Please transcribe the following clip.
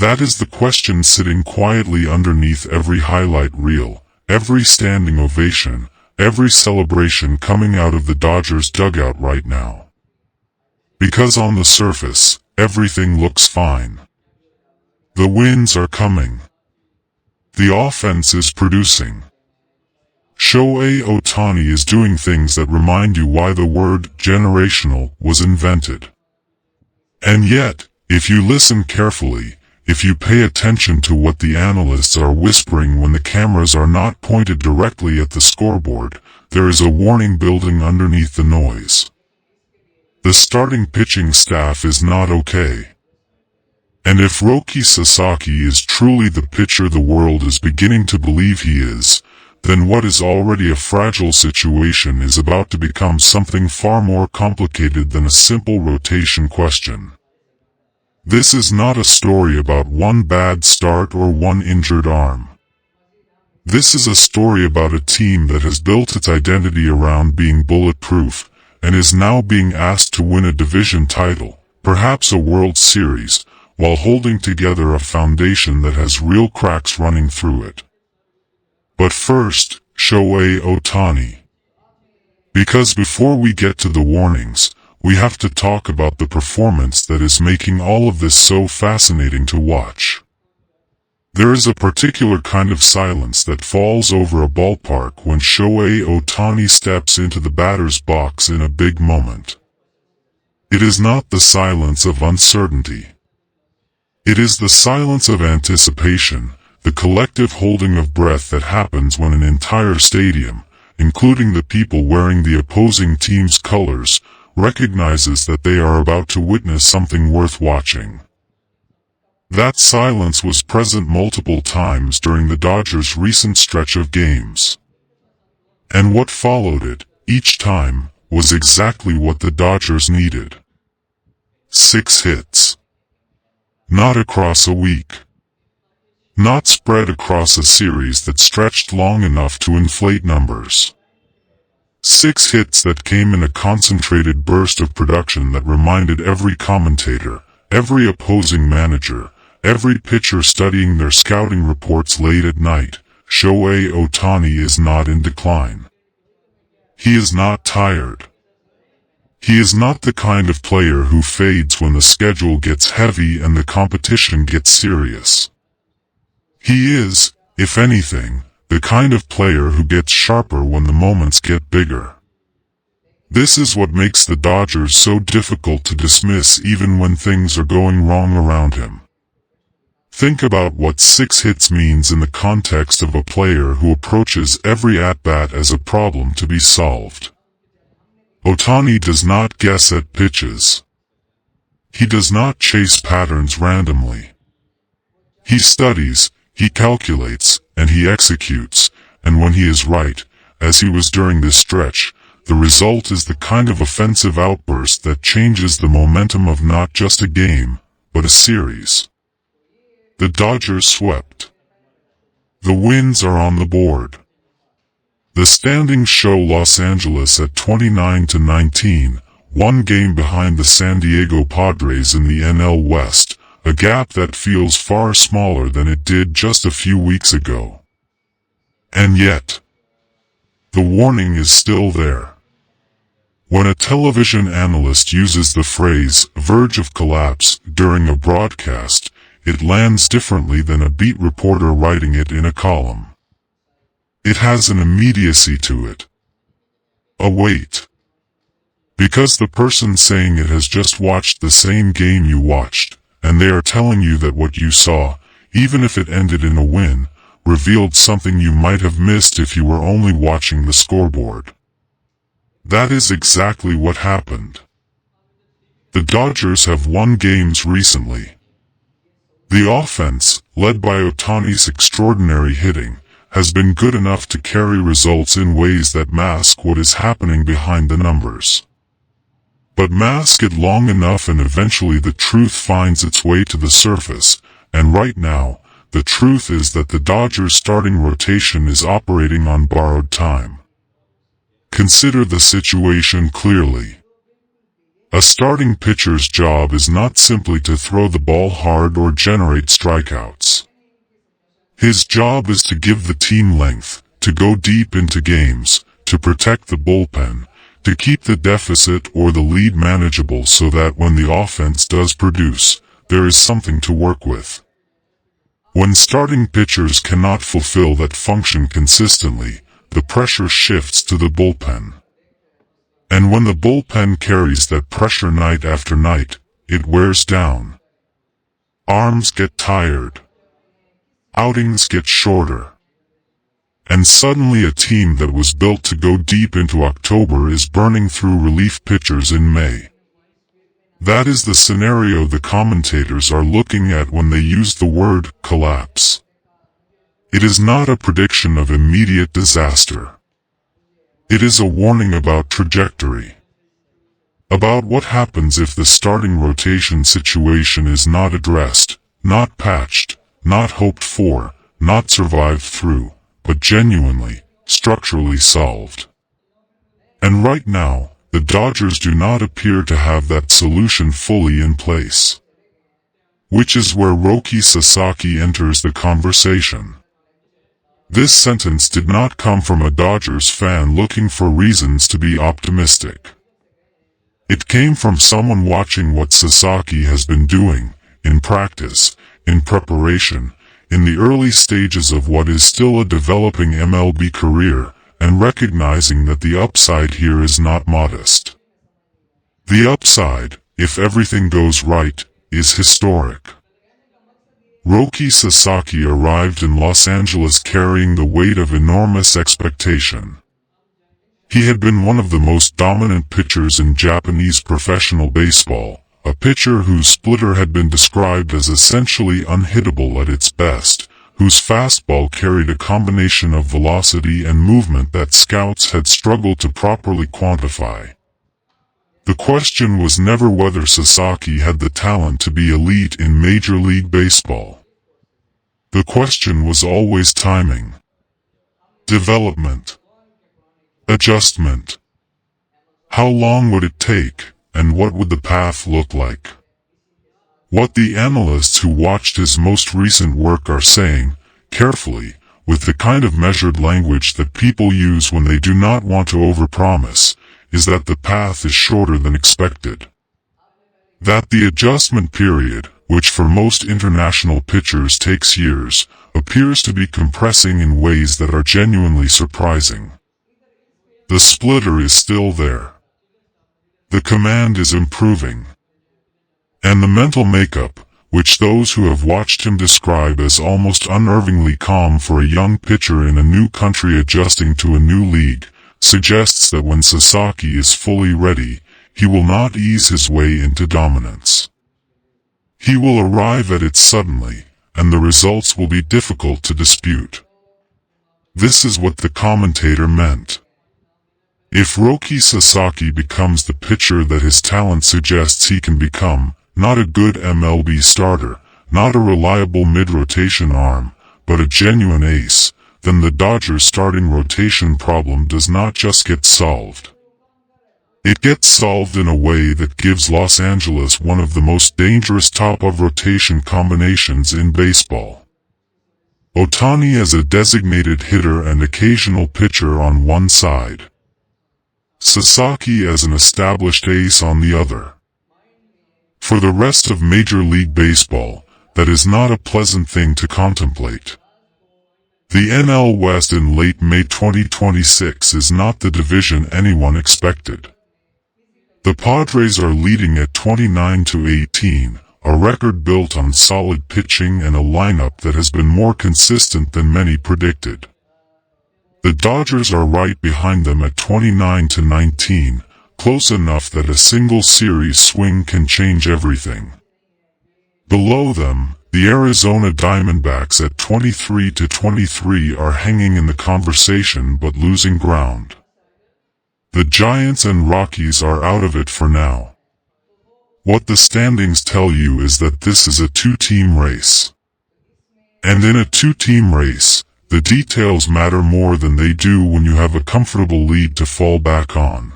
That is the question sitting quietly underneath every highlight reel, every standing ovation, every celebration coming out of the Dodgers dugout right now. Because on the surface, everything looks fine. The wins are coming. The offense is producing. Shohei Ohtani is doing things that remind you why the word generational was invented. And yet, if you listen carefully, if you pay attention to what the analysts are whispering when the cameras are not pointed directly at the scoreboard, there is a warning building underneath the noise. The starting pitching staff is not okay. And if Ruki Sasaki is truly the pitcher the world is beginning to believe he is, then what is already a fragile situation is about to become something far more complicated than a simple rotation question. This is not a story about one bad start or one injured arm. This is a story about a team that has built its identity around being bulletproof, and is now being asked to win a division title, perhaps a World Series, while holding together a foundation that has real cracks running through it. But first, Shohei Ohtani. Because before we get to the warnings, we have to talk about the performance that is making all of this so fascinating to watch. There is a particular kind of silence that falls over a ballpark when Shohei Ohtani steps into the batter's box in a big moment. It is not the silence of uncertainty. It is the silence of anticipation, the collective holding of breath that happens when an entire stadium, including the people wearing the opposing team's colors, recognizes that they are about to witness something worth watching. That silence was present multiple times during the Dodgers' recent stretch of games. And what followed it, each time, was exactly what the Dodgers needed. 6 hits. Not across a week. Not spread across a series that stretched long enough to inflate numbers. 6 hits that came in a concentrated burst of production that reminded every commentator, every opposing manager, every pitcher studying their scouting reports late at night, Shohei Ohtani is not in decline. He is not tired. He is not the kind of player who fades when the schedule gets heavy and the competition gets serious. He is, if anything, the kind of player who gets sharper when the moments get bigger. This is what makes the Dodgers so difficult to dismiss even when things are going wrong around him. Think about what 6 hits means in the context of a player who approaches every at-bat as a problem to be solved. Ohtani does not guess at pitches. He does not chase patterns randomly. He studies, he calculates, and he executes, and when he is right, as he was during this stretch, the result is the kind of offensive outburst that changes the momentum of not just a game, but a series. The Dodgers swept. The wins are on the board. The standings show Los Angeles at 29-19, 1 game behind the San Diego Padres in the NL West, a gap that feels far smaller than it did just a few weeks ago. And yet, the warning is still there. When a television analyst uses the phrase, verge of collapse, during a broadcast, it lands differently than a beat reporter writing it in a column. It has an immediacy to it. A weight. Because the person saying it has just watched the same game you watched, and they are telling you that what you saw, even if it ended in a win, revealed something you might have missed if you were only watching the scoreboard. That is exactly what happened. The Dodgers have won games recently. The offense, led by Ohtani's extraordinary hitting, has been good enough to carry results in ways that mask what is happening behind the numbers. But mask it long enough and eventually the truth finds its way to the surface, and right now, the truth is that the Dodgers' starting rotation is operating on borrowed time. Consider the situation clearly. A starting pitcher's job is not simply to throw the ball hard or generate strikeouts. His job is to give the team length, to go deep into games, to protect the bullpen, to keep the deficit or the lead manageable so that when the offense does produce, there is something to work with. When starting pitchers cannot fulfill that function consistently, the pressure shifts to the bullpen. And when the bullpen carries that pressure night after night, it wears down. Arms get tired. Outings get shorter. And suddenly a team that was built to go deep into October is burning through relief pitchers in May. That is the scenario the commentators are looking at when they use the word collapse. It is not a prediction of immediate disaster. It is a warning about trajectory. About what happens if the starting rotation situation is not addressed, not patched, not hoped for, not survived through, but genuinely, structurally solved. And right now, the Dodgers do not appear to have that solution fully in place. Which is where Ruki Sasaki enters the conversation. This sentence did not come from a Dodgers fan looking for reasons to be optimistic. It came from someone watching what Sasaki has been doing, in practice, in preparation, in the early stages of what is still a developing MLB career, and recognizing that the upside here is not modest. The upside, if everything goes right, is historic. Ruki Sasaki arrived in Los Angeles carrying the weight of enormous expectation. He had been one of the most dominant pitchers in Japanese professional baseball, a pitcher whose splitter had been described as essentially unhittable at its best, whose fastball carried a combination of velocity and movement that scouts had struggled to properly quantify. The question was never whether Sasaki had the talent to be elite in Major League Baseball. The question was always timing. Development. Adjustment. How long would it take, and what would the path look like? What the analysts who watched his most recent work are saying, carefully, with the kind of measured language that people use when they do not want to overpromise, is that the path is shorter than expected. That the adjustment period, which for most international pitchers takes years, appears to be compressing in ways that are genuinely surprising. The splitter is still there. The command is improving. And the mental makeup, which those who have watched him describe as almost unnervingly calm for a young pitcher in a new country adjusting to a new league, suggests that when Sasaki is fully ready, he will not ease his way into dominance. He will arrive at it suddenly, and the results will be difficult to dispute. This is what the commentator meant. If Ruki Sasaki becomes the pitcher that his talent suggests he can become, not a good MLB starter, not a reliable mid-rotation arm, but a genuine ace, then the Dodgers' starting rotation problem does not just get solved. It gets solved in a way that gives Los Angeles one of the most dangerous top-of-rotation combinations in baseball. Ohtani as a designated hitter and occasional pitcher on one side. Sasaki as an established ace on the other. For the rest of Major League Baseball, that is not a pleasant thing to contemplate. The NL West in late May 2026 is not the division anyone expected. The Padres are leading at 29-18, a record built on solid pitching and a lineup that has been more consistent than many predicted. The Dodgers are right behind them at 29-19, close enough that a single series swing can change everything. Below them, the Arizona Diamondbacks at 23-23 are hanging in the conversation but losing ground. The Giants and Rockies are out of it for now. What the standings tell you is that this is a two-team race. And in a two-team race, the details matter more than they do when you have a comfortable lead to fall back on.